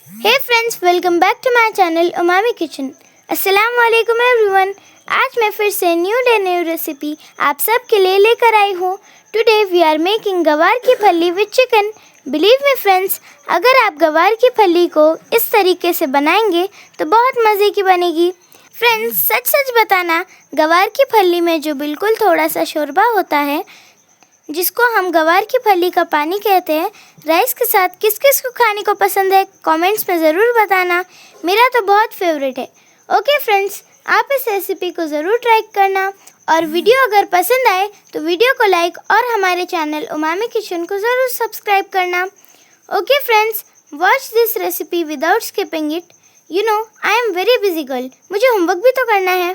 Hey friends, welcome back to my channel umami kitchen. अस्सलाम वालेकुम एवरीवन। आज मैं फिर से न्यू डे न्यू रेसिपी आप सब के लिए लेकर आई हूँ। टुडे वी आर मेकिंग गवार की फली with chicken. Believe me friends, अगर आप गवार की फली को इस तरीके से बनाएंगे तो बहुत मज़े की बनेगी। फ्रेंड्स, सच सच बताना, गवार की फली में जो बिल्कुल थोड़ा सा शोरबा होता है, जिसको हम गवार की फली का पानी कहते हैं, राइस के साथ किस किस को खाने को पसंद है कमेंट्स में ज़रूर बताना। मेरा तो बहुत फेवरेट है। ओके फ्रेंड्स, आप इस रेसिपी को ज़रूर ट्राई करना और वीडियो अगर पसंद आए तो वीडियो को लाइक और हमारे चैनल उमामी किचन को ज़रूर सब्सक्राइब करना। Okay friends, watch this recipe without skipping it. You know, I am very busy girl, मुझे होमवर्क भी तो करना है।